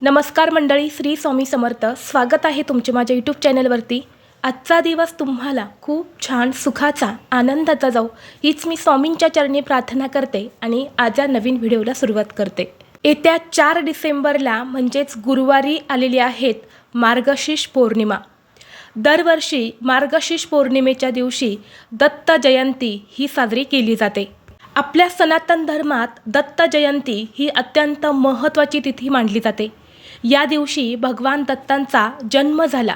नमस्कार मंडळी, श्री स्वामी समर्थ. स्वागत आहे तुमचे माझ्या यूट्यूब चॅनलवरती. आजचा दिवस तुम्हाला खूप छान सुखाचा, आनंदाचा जाऊ हीच मी स्वामींच्या चरणी प्रार्थना करते आणि आज या नवीन व्हिडिओला सुरुवात करते. येत्या 4 डिसेंबरला म्हणजेच गुरुवारी आलेली आहेत मार्गशीर्ष पौर्णिमा. दरवर्षी मार्गशीर्ष पौर्णिमेच्या दिवशी दत्त जयंती ही साजरी केली जाते. आपल्या सनातन धर्मात दत्त जयंती ही अत्यंत महत्त्वाची तिथी मानली जाते. या दिवशी भगवान दत्तांचा जन्म झाला.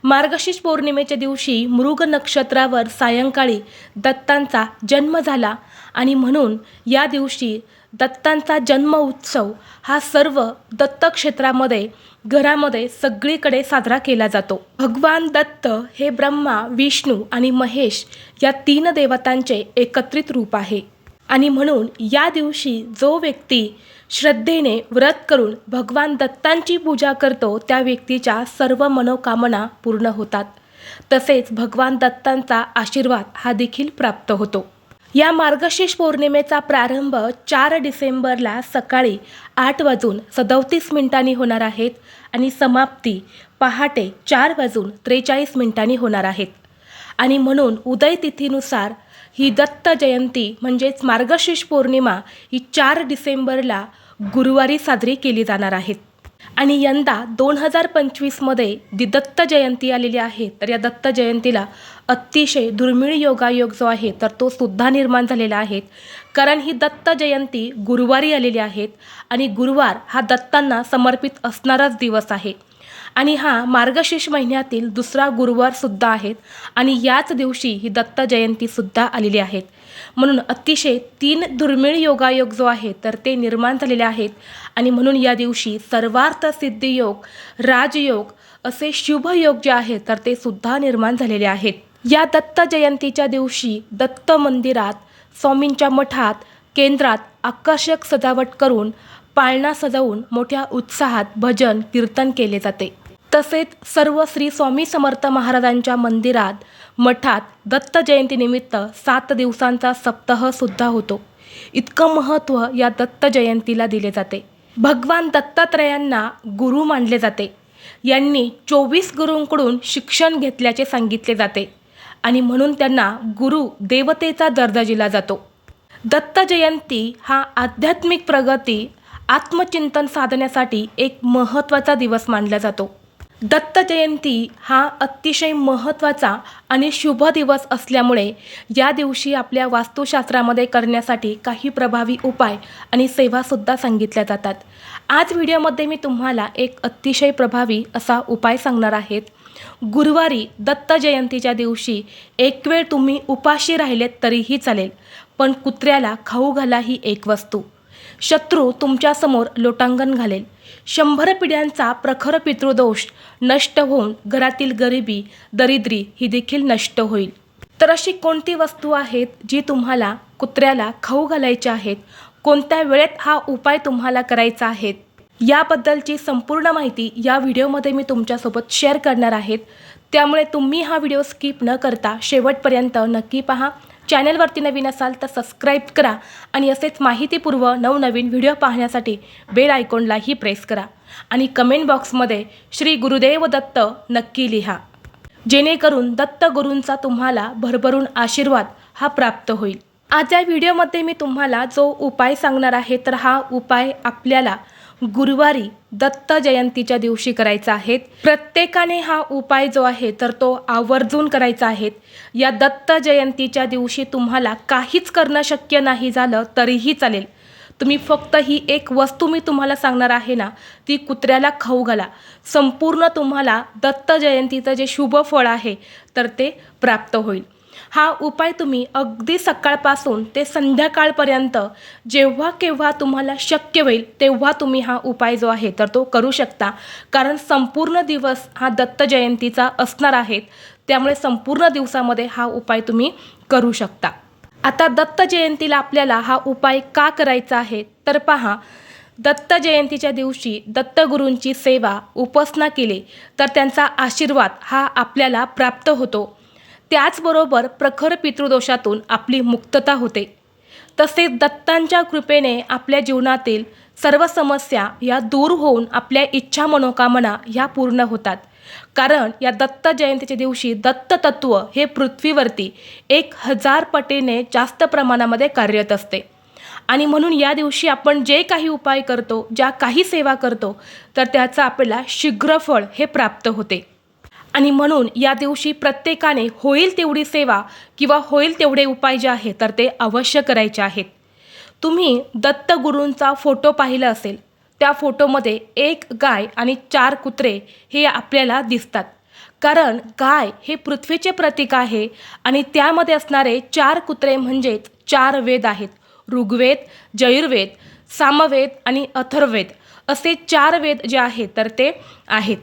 मार्गशीर्ष पौर्णिमेच्या दिवशी मृग नक्षत्रावर सायंकाळी दत्तांचा जन्म झाला आणि म्हणून या दिवशी दत्तांचा जन्म उत्सव हा सर्व दत्तक्षेत्रामध्ये घरामध्ये सगळीकडे साजरा केला जातो. भगवान दत्त हे ब्रह्मा, विष्णू आणि महेश या 3 देवतांचे एकत्रित रूप आहे आणि म्हणून या दिवशी जो व्यक्ती श्रद्धेने व्रत करून भगवान दत्तांची पूजा करतो त्या व्यक्तीच्या सर्व मनोकामना पूर्ण होतात. तसेच भगवान दत्तांचा आशीर्वाद हा देखील प्राप्त होतो. या मार्गशीर्ष पौर्णिमेचा प्रारंभ 4 डिसेंबरला सकाळी 8:37 होणार आहेत आणि समाप्ती पहाटे 4:43 होणार आहेत. आणि म्हणून उदय तिथीनुसार ही दत्त जयंती म्हणजेच मार्गशीर्ष पौर्णिमा ही 4 डिसेंबरला गुरुवारी साजरी केली जाणार आहे. आणि यंदा 2025मध्ये जी दत्त जयंती आलेली आहे तर या दत्त जयंतीला अतिशय दुर्मिळ योगायोग जो आहे तर तो सुद्धा निर्माण झालेला आहे. कारण ही दत्त जयंती गुरुवारी आलेली आहे आणि गुरुवार हा दत्तांना समर्पित असणाराच दिवस आहे आणि हा मार्गशीर्ष महिन्यातील दुसरा गुरुवारसुद्धा आहेत आणि याच दिवशी ही दत्त जयंतीसुद्धा आलेली आहेत. म्हणून अतिशय 3 दुर्मिळ योगायोग जो आहे तर ते निर्माण झालेले आहेत आणि म्हणून या दिवशी सर्वार्थ सिद्धियोग, राजयोग असे शुभयोग जे आहेत तर ते सुद्धा निर्माण झालेले आहेत. या दत्त जयंतीच्या दिवशी दत्त मंदिरात, स्वामींच्या मठात, केंद्रात आकर्षक सजावट करून पाळणा सजवून मोठ्या उत्साहात भजन कीर्तन केले जाते. तसेच सर्व श्री स्वामी समर्थ महाराजांच्या मंदिरात, मठात दत्त जयंतीनिमित्त 7 दिवसांचा सप्ताह सुद्धा होतो. इतकं महत्त्व या दत्त जयंतीला दिले जाते. भगवान दत्तात्रयांना गुरु मानले जाते. यांनी 24 गुरूंकडून शिक्षण घेतल्याचे सांगितले जाते आणि म्हणून त्यांना गुरु देवतेचा दर्जा दिला जातो. दत्त जयंती हा आध्यात्मिक प्रगती, आत्मचिंतन साधण्यासाठी एक महत्त्वाचा दिवस मानला जातो. दत्त जयंती हा अतिशय महत्त्वाचा आणि शुभ दिवस असल्यामुळे या दिवशी आपल्या वास्तुशास्त्रामध्ये करण्यासाठी काही प्रभावी उपाय आणि सेवासुद्धा सांगितल्या जातात. आज व्हिडिओमध्ये मी तुम्हाला एक अतिशय प्रभावी असा उपाय सांगणार आहेत. गुरुवारी दत्त जयंतीच्या दिवशी एक वेळ तुम्ही उपाशी राहिलेत तरीही चालेल, पण कुत्र्याला खाऊ घाला ही एक वस्तू. शत्रू तुमच्यासमोर लोटांगण घालेल. 100 पिढ्यांचा प्रखर पितृदोष नष्ट होऊन घरातील गरिबी, दरिद्री ही देखील नष्ट होईल. तर अशी कोणती वस्तू आहेत जी तुम्हाला कुत्र्याला खाऊ घालायची आहेत, कोणत्या वेळेत हा उपाय तुम्हाला करायचा आहे, याबद्दलची संपूर्ण माहिती या व्हिडिओमध्ये मी तुमच्यासोबत शेअर करणार आहेत. त्यामुळे तुम्ही हा व्हिडिओ स्किप न करता शेवटपर्यंत नक्की पहा. चॅनलवरती नवीन असाल तर सबस्क्राईब करा आणि असेच माहितीपूर्व नवनवीन व्हिडिओ पाहण्यासाठी बेल आयकॉनलाही प्रेस करा आणि कमेंट बॉक्समध्ये श्री गुरुदेव दत्त नक्की लिहा, जेणेकरून दत्त गुरूंचा तुम्हाला भरभरून आशीर्वाद हा प्राप्त होईल. आज या व्हिडिओमध्ये मी तुम्हाला जो उपाय सांगणार आहे तर हा उपाय आपल्याला गुरुवारी दत्त जयंतीच्या दिवशी करायचा आहे. प्रत्येकाने हा उपाय जो आहे तर तो आवर्जून करायचा आहे. या दत्त जयंतीच्या दिवशी तुम्हाला काहीच करणं शक्य नाही झालं तरीही चालेल. तुम्ही फक्त ही एक वस्तू मी तुम्हाला सांगणार आहे ना, ती कुत्र्याला खाऊ घाला. संपूर्ण तुम्हाला दत्त जयंतीचं जे शुभ फळ आहे तर ते प्राप्त होईल. हा उपाय तुम्ही अगदी सकाळपासून ते संध्याकाळपर्यंत जेव्हा केव्हा तुम्हाला शक्य होईल तेव्हा तुम्ही हा उपाय जो आहे तर तो करू शकता. कारण संपूर्ण दिवस हा दत्त जयंतीचा असणार आहे, त्यामुळे संपूर्ण दिवसामध्ये हा उपाय तुम्ही करू शकता. आता दत्त जयंतीला आपल्याला हा उपाय का करायचा आहे तर पहा, दत्त जयंतीच्या दिवशी दत्तगुरूंची सेवा उपासना केली तर त्यांचा आशीर्वाद हा आपल्याला प्राप्त होतो. त्याचबरोबर प्रखर पितृदोषातून आपली मुक्तता होते. तसेच दत्तांच्या कृपेने आपल्या जीवनातील सर्व समस्या या दूर होऊन आपल्या इच्छा मनोकामना ह्या पूर्ण होतात. कारण या दत्त जयंतीच्या दिवशी दत्त तत्व हे पृथ्वीवरती 1000 पटीने जास्त प्रमाणामध्ये कार्यरत असते. आणि म्हणून या दिवशी आपण जे काही उपाय करतो, ज्या काही सेवा करतो, तर त्याचं आपल्याला शीघ्र फळ हे प्राप्त होते. आणि म्हणून या दिवशी प्रत्येकाने होईल तेवढी सेवा किंवा होईल तेवढे उपाय जे आहेत तर ते अवश्य करायचे आहेत. तुम्ही दत्तगुरूंचा फोटो पाहिला असेल, त्या फोटोमध्ये 1 गाय आणि 4 कुत्रे हे आपल्याला दिसतात. कारण गाय हे पृथ्वीचे प्रतीक आहे आणि त्यामध्ये असणारे 4 कुत्रे म्हणजेच 4 वेद आहेत. ऋग्वेद, यजुर्वेद, सामवेद आणि अथर्ववेद असे 4 वेद जे आहेत तर ते आहेत.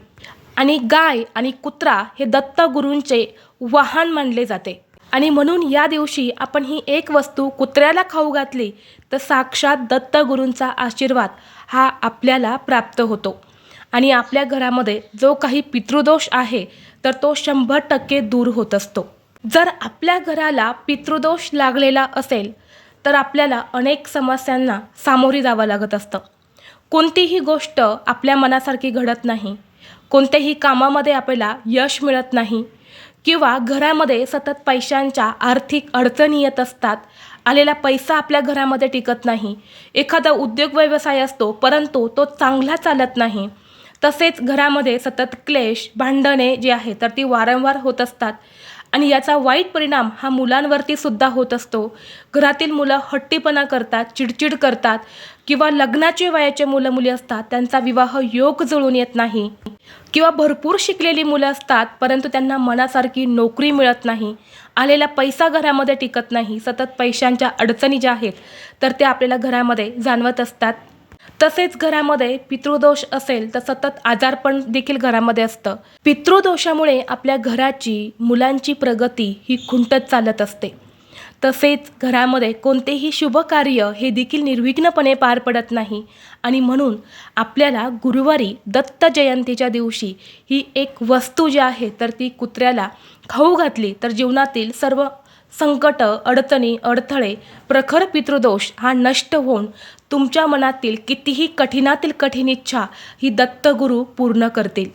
आणि गाय आणि कुत्रा हे दत्तगुरूंचे वाहन मानले जाते. आणि म्हणून या दिवशी आपण ही एक वस्तू कुत्र्याला खाऊ घातली तर साक्षात दत्तगुरूंचा आशीर्वाद हा आपल्याला प्राप्त होतो. आणि आपल्या घरामध्ये जो काही पितृदोष आहे तर तो 100% दूर होत असतो. जर आपल्या घराला पितृदोष लागलेला असेल तर आपल्याला अनेक समस्यांना सामोरे जावं लागत असतं. कोणतीही गोष्ट आपल्या मनासारखी घडत नाही, कोणत्याही कामामध्ये आपल्याला यश मिळत नाही किंवा घरामध्ये सतत पैशांच्या आर्थिक अडचणी येत असतात. आलेला पैसा आपल्या घरामध्ये टिकत नाही. एखादा उद्योग व्यवसाय असतो परंतु तो चांगला चालत नाही. तसेच घरामध्ये सतत क्लेश, भांडणे जे आहे तर ती वारंवार होत असतात. आणि याचा वाईट परिणाम हा मुलांवरती सुद्धा होत असतो. घरातील मुलं हट्टीपणा करतात, चिडचिड करतात किंवा लग्नाचे वयाचे मुलं मुली असतात त्यांचा विवाह योग जुळून येत नाही. किंवा भरपूर शिकलेली मुलं असतात परंतु त्यांना मनासारखी नोकरी मिळत नाही. आलेला पैसा घरामध्ये टिकत नाही. सतत पैशांच्या अडचणी ज्या आहेत तर त्या आपल्याला घरामध्ये जाणवत असतात. तसेच घरामध्ये पितृदोष असेल तर सतत आजारपण देखील घरामध्ये असतं. पितृदोषामुळे आपल्या घराची, मुलांची प्रगती ही खुंटत चालत असते. तसेच घरामध्ये कोणतेही शुभ कार्य हे देखील निर्विघ्नपणे पार पडत नाही. आणि म्हणून आपल्याला गुरुवारी दत्त जयंतीच्या दिवशी ही एक वस्तू जी आहे तर ती कुत्र्याला खाऊ घातली तर जीवनातील सर्व संकट, अडचणी, अडथळे, प्रखर पितृदोष हा नष्ट होऊन तुमच्या मनातील कितीही कठीणातील कठीण इच्छा ही दत्तगुरू पूर्ण करतील.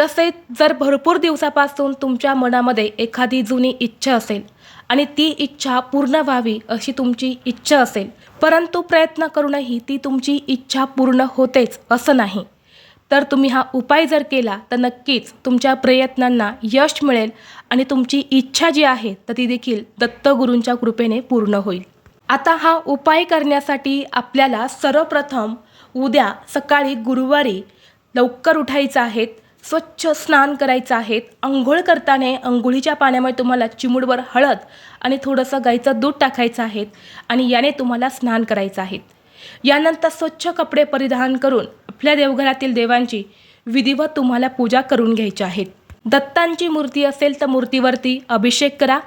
तसेच जर भरपूर दिवसापासून तुमच्या मनामध्ये एखादी जुनी इच्छा असेल आणि ती इच्छा पूर्ण व्हावी अशी तुमची इच्छा असेल परंतु प्रयत्न करूनही ती तुमची इच्छा पूर्ण होतेच असं नाही, तर तुम्ही हा उपाय जर केला तर नक्कीच तुमच्या प्रयत्नांना यश मिळेल आणि तुमची इच्छा जी आहे तर ती देखील दत्तगुरूंच्या कृपेने पूर्ण होईल. आता हा उपाय करण्यासाठी आपल्याला सर्वप्रथम उद्या सकाळी गुरुवारी लवकर उठायचं आहे, स्वच्छ स्नान करायचं आहे. अंघोळ करताना अंघोळीच्या पाण्यामध्ये तुम्हाला चिमूटभर हळद आणि थोडंसं गाईचं दूध टाकायचं आहे आणि याने तुम्हाला स्नान करायचं आहे. यानंतर स्वच्छ कपडे परिधान करून आपल्या देवघरातील देवांची विधिवत तुम्हाला पूजा करून घ्यायची आहे. दत्तांची मूर्ती असेल तर मूर्तीवरती अभिषेक करा.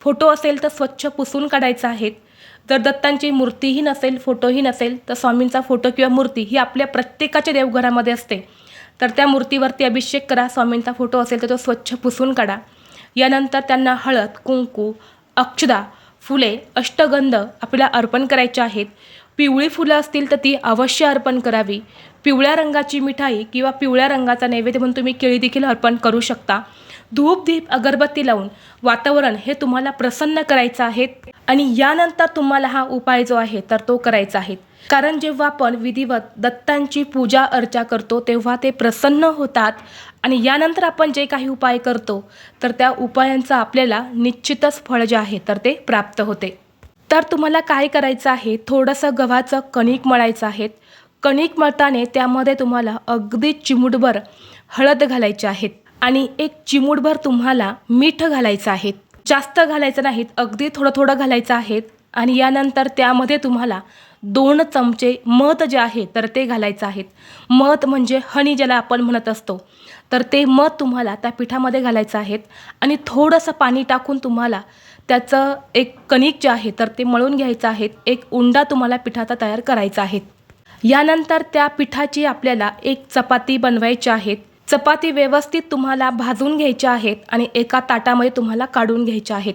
फोटो असेल तर स्वच्छ पुसून काढायचा आहे. जर दत्तांची मूर्तीही नसेल, फोटोही नसेल तर स्वामींचा फोटो किंवा मूर्ती ही आपल्या प्रत्येकाच्या देवघरामध्ये असते, तर त्या मूर्तीवरती अभिषेक करा. स्वामींचा फोटो असेल तर तो स्वच्छ पुसून काढा. यानंतर त्यांना हळद, कुंकू, अक्षदा, फुले, अष्टगंध आपल्याला अर्पण करायचे आहेत. पिवळी फुलं असतील तर ती अवश्य अर्पण करावी. पिवळ्या रंगाची मिठाई किंवा पिवळ्या रंगाचा नैवेद्य म्हणून तुम्ही केळी देखील अर्पण करू शकता. धूप, दीप, अगरबत्ती लावून वातावरण हे तुम्हाला प्रसन्न करायचं आहे. आणि यानंतर तुम्हाला हा उपाय जो आहे तर तो करायचा आहे. कारण जेव्हा आपण विधिवत दत्तांची पूजा अर्चा करतो तेव्हा ते प्रसन्न होतात आणि यानंतर आपण जे काही उपाय करतो तर त्या उपायांचा आपल्याला निश्चितच फळ जे आहे तर ते प्राप्त होते. तर तुम्हाला काय करायचं आहे, थोडंसं गव्हाचं कणिक मळायचं आहे. कणिक मळताना त्यामध्ये तुम्हाला अगदी चिमूटभर हळद घालायची आहेत आणि 1 चिमूटभर तुम्हाला मीठ घालायचं आहे. जास्त घालायचं नाहीत, अगदी थोडं थोडं घालायचं आहे. आणि यानंतर त्यामध्ये तुम्हाला 2 चमचे मध जे आहे तर ते घालायचं आहे. मध म्हणजे हनी ज्याला आपण म्हणत असतो, तर ते मध तुम्हाला त्या पिठामध्ये घालायचं आहे आणि थोडंसं पाणी टाकून तुम्हाला त्याचं एक कणिक जे आहे तर ते मळून घ्यायचं आहे. एक उंडा तुम्हाला पिठाचा तयार करायचा आहे. यानंतर त्या पिठाची आपल्याला एक चपाती बनवायची आहे. चपाती व्यवस्थित तुम्हाला भाजून घ्यायच्या आहेत आणि एका ताटामध्ये तुम्हाला काढून घ्यायच्या आहेत.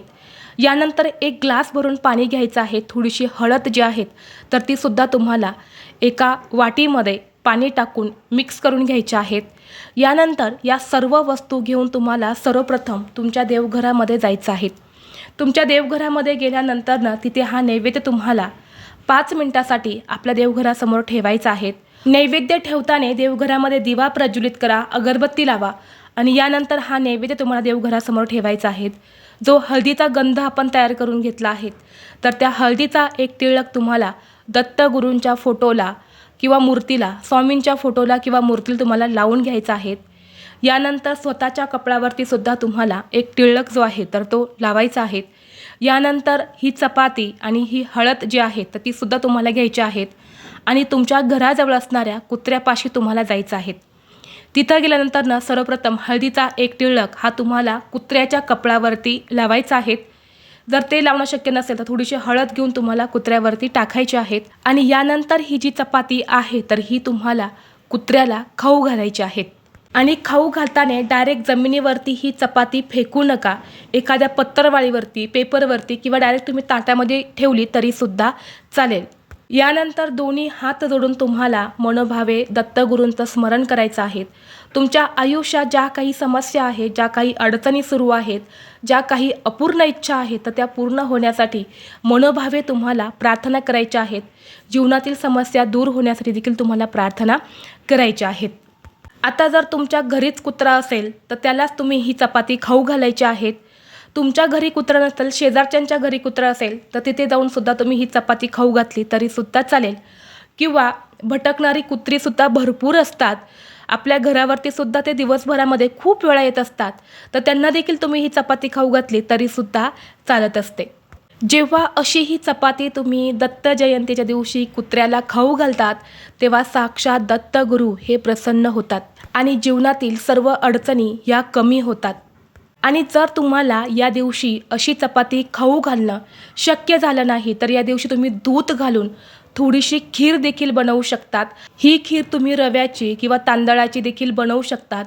यानंतर एक ग्लास भरून पाणी घ्यायचं आहे. थोडीशी हळद जी आहेत तर ती सुद्धा तुम्हाला एका वाटीमध्ये पाणी टाकून मिक्स करून घ्यायच्या आहेत. यानंतर या सर्व वस्तू घेऊन तुम्हाला सर्वप्रथम तुमच्या देवघरामध्ये जायचं आहे. तुमच्या देवघरामध्ये गेल्यानंतर ना तिथे हा नैवेद्य तुम्हाला 5 मिनिटासाठी आपल्या देवघरासमोर ठेवायचा आहे. नैवेद्य ठेवताना देवघरामध्ये दिवा प्रज्वलित करा, अगरबत्ती लावा आणि यानंतर हा नैवेद्य तुम्हाला देवघरासमोर ठेवायचा आहे. जो हळदीचा गंध आपण तयार करून घेतला आहे तर त्या हळदीचा एक टिळक तुम्हाला दत्तगुरूंच्या फोटोला किंवा मूर्तीला, स्वामींच्या फोटोला किंवा मूर्तीला तुम्हाला लावून घ्यायचा आहे. यानंतर स्वतःच्या कपड्यावरती सुद्धा तुम्हाला एक टिळक जो आहे तर तो लावायचा आहे. यानंतर ही चपाती आणि ही हळद जी आहे तर ती सुद्धा तुम्हाला घ्यायची आहेत आणि तुमच्या घराजवळ असणाऱ्या कुत्र्यापाशी तुम्हाला जायचं आहे. तिथं गेल्यानंतर ना सर्वप्रथम हळदीचा एक टिळक हा तुम्हाला कुत्र्याच्या कपड्यावरती लावायचा आहे. जर ते लावणं शक्य नसेल तर थोडीशी हळद घेऊन तुम्हाला कुत्र्यावरती टाकायची आहेत आणि यानंतर ही जी चपाती आहे तर ही तुम्हाला कुत्र्याला खाऊ घालायची आहेत. आणि खाऊ घालताना डायरेक्ट जमिनीवरती ही चपाती फेकू नका. एखाद्या पत्तरवाळीवरती, पेपरवरती किंवा डायरेक्ट तुम्ही ताटामध्ये ठेवली तरीसुद्धा चालेल. यानंतर दोन्ही हात जोडून तुम्हाला मनोभावे दत्तगुरूंचं स्मरण करायचं आहे. तुमच्या आयुष्यात ज्या काही समस्या आहेत, ज्या काही अडचणी सुरू आहेत, ज्या काही अपूर्ण इच्छा आहेत तर त्या पूर्ण होण्यासाठी मनोभावे तुम्हाला प्रार्थना करायच्या आहेत. जीवनातील समस्या दूर होण्यासाठी देखील तुम्हाला प्रार्थना करायच्या आहेत. आता जर तुमच्या घरीच कुत्रा असेल तर त्यालाच तुम्ही ही चपाती खाऊ घालायची आहेत. तुमच्या घरी कुत्रा नसेल, शेजारच्यांच्या घरी कुत्रा असेल तर तिथे जाऊन सुद्धा तुम्ही ही चपाती खाऊ घातली तरीसुद्धा चालेल. किंवा भटकणारी कुत्रीसुद्धा भरपूर असतात. आपल्या घरावरती सुद्धा ते दिवसभरामध्ये खूप वेळा येत असतात तर त्यांना देखील तुम्ही ही चपाती खाऊ घातली तरीसुद्धा चालत असते. जेव्हा अशी ही चपाती तुम्ही दत्त जयंतीच्या दिवशी कुत्र्याला खाऊ घालतात तेव्हा साक्षात दत्तगुरू हे प्रसन्न होतात आणि जीवनातील सर्व अडचणी या कमी होतात. आणि जर तुम्हाला या दिवशी अशी चपाती खाऊ घालणं शक्य झालं नाही तर या दिवशी तुम्ही दूध घालून थोडीशी खीर देखील बनवू शकतात. ही खीर तुम्ही रव्याची किंवा तांदळाची देखील बनवू शकतात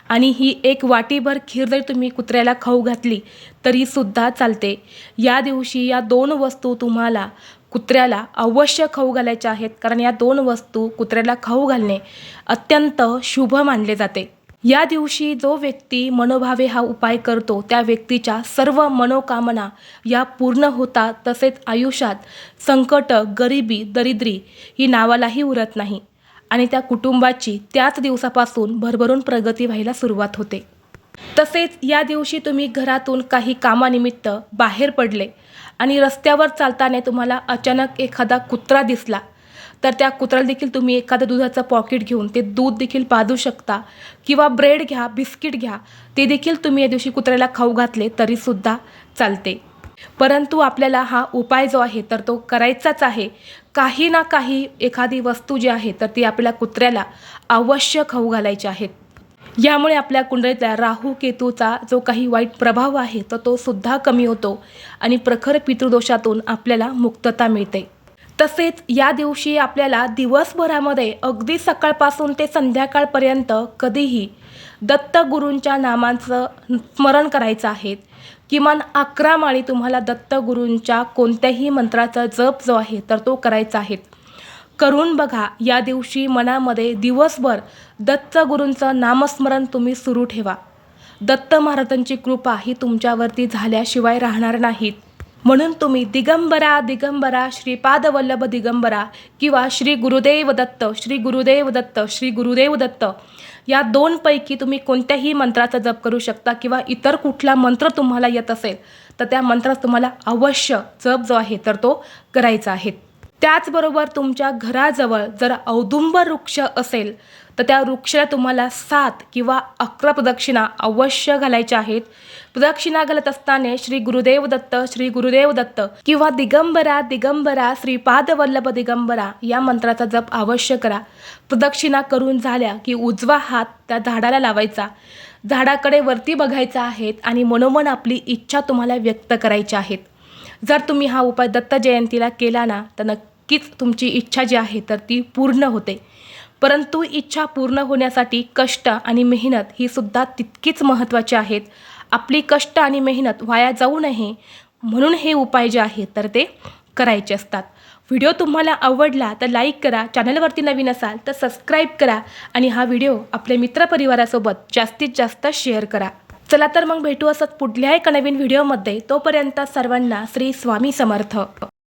आणि ही एक वाटीभर खीर जरी तुम्ही कुत्र्याला खाऊ घातली तरीसुद्धा चालते. या दिवशी या 2 वस्तू तुम्हाला कुत्र्याला अवश्य खाऊ घालायच्या आहेत कारण या 2 वस्तू कुत्र्याला खाऊ घालणे अत्यंत शुभ मानले जाते. या दिवशी जो व्यक्ती मनोभावे हा उपाय करतो त्या व्यक्तीच्या सर्व मनोकामना या पूर्ण होतात. तसेच आयुष्यात संकट, गरिबी, दरिद्री ही नावालाही उरत नाही आणि त्या कुटुंबाची त्याच दिवसापासून भरभरून प्रगती व्हायला सुरुवात होते. तसेच या दिवशी तुम्ही घरातून काही कामानिमित्त बाहेर पडले आणि रस्त्यावर चालताना तुम्हाला अचानक एखादा कुत्रा दिसला तर त्या कुत्र्याला देखील तुम्ही एखादं दुधाचं पॉकेट घेऊन ते दूध देखील पाजू शकता किंवा ब्रेड घ्या, बिस्किट घ्या, ते देखील तुम्ही या दिवशी कुत्र्याला खाऊ घातले तरीसुद्धा चालते. परंतु आपल्याला हा उपाय जो आहे तर तो करायचाच आहे. काही ना काही एखादी वस्तू जी आहे तर ती आपल्या कुत्र्याला अवश्य खाऊ घालायची आहेत. यामुळे आपल्या कुंडलीतल्या राहू केतूचा जो काही वाईट प्रभाव आहे तर तो सुद्धा कमी होतो आणि प्रखर पितृदोषातून आपल्याला मुक्तता मिळते. तसेच या दिवशी आपल्याला दिवसभरामध्ये अगदी सकाळपासून ते संध्याकाळपर्यंत कधीही दत्तगुरूंच्या नामांचं स्मरण करायचं आहे. किमान 11 माळी तुम्हाला दत्तगुरूंच्या कोणत्याही मंत्राचा जप जो आहे तर तो करायचा आहे. करून बघा. या दिवशी मनामध्ये दिवसभर दत्तगुरूंचं नामस्मरण तुम्ही सुरू ठेवा. दत्त महाराजांची कृपा ही तुमच्यावरती झाल्याशिवाय राहणार नाहीत. म्हणून तुम्ही दिगंबरा दिगंबरा श्रीपाद वल्लभ दिगंबरा किंवा श्री गुरुदेव दत्त, श्री गुरुदेव दत्त, श्री गुरुदेव दत्त या 2 पैकी तुम्ही कोणत्याही मंत्राचा जप करू शकता किंवा इतर कुठला मंत्र तुम्हाला येत असेल तर त्या मंत्रात तुम्हाला अवश्य जप जो आहे तर तो करायचा आहे. त्याचबरोबर तुमच्या घराजवळ जर औदुंबर वृक्ष असेल तर त्या वृक्षाला तुम्हाला 7 किंवा 11 प्रदक्षिणा अवश्य घालायच्या आहेत. प्रदक्षिणा घालत असताना श्री गुरुदेव दत्त, श्री गुरुदेव दत्त किंवा दिगंबरा दिगंबरा श्रीपाद वल्लभ दिगंबरा या मंत्राचा जप अवश्य करा. प्रदक्षिणा करून झाल्या की उजवा हात त्या झाडाला लावायचा, झाडाकडे वरती बघायचा आहे आणि मनोमन आपली इच्छा तुम्हाला व्यक्त करायची आहेत. जर तुम्ही हा उपाय दत्त जयंतीला केला ना तर नक्कीच तुमची इच्छा जी आहे तर ती पूर्ण होते. परंतु इच्छा पूर्ण होण्यासाठी कष्ट आणि मेहनत ही सुद्धा तितकीच महत्त्वाची आहेत. आपली कष्ट आणि मेहनत वाया जाऊ नये म्हणून हे उपाय जे आहेत तर ते करायचे असतात. व्हिडिओ तुम्हाला आवडला तर लाईक करा, चॅनलवरती नवीन असाल तर सबस्क्राईब करा आणि हा व्हिडिओ आपल्या मित्रपरिवारासोबत जास्तीत जास्त शेअर करा. चला तर मग भेटू असंच पुढल्या एका नवीन व्हिडिओमध्ये. तोपर्यंत सर्वांना श्री स्वामी समर्थ.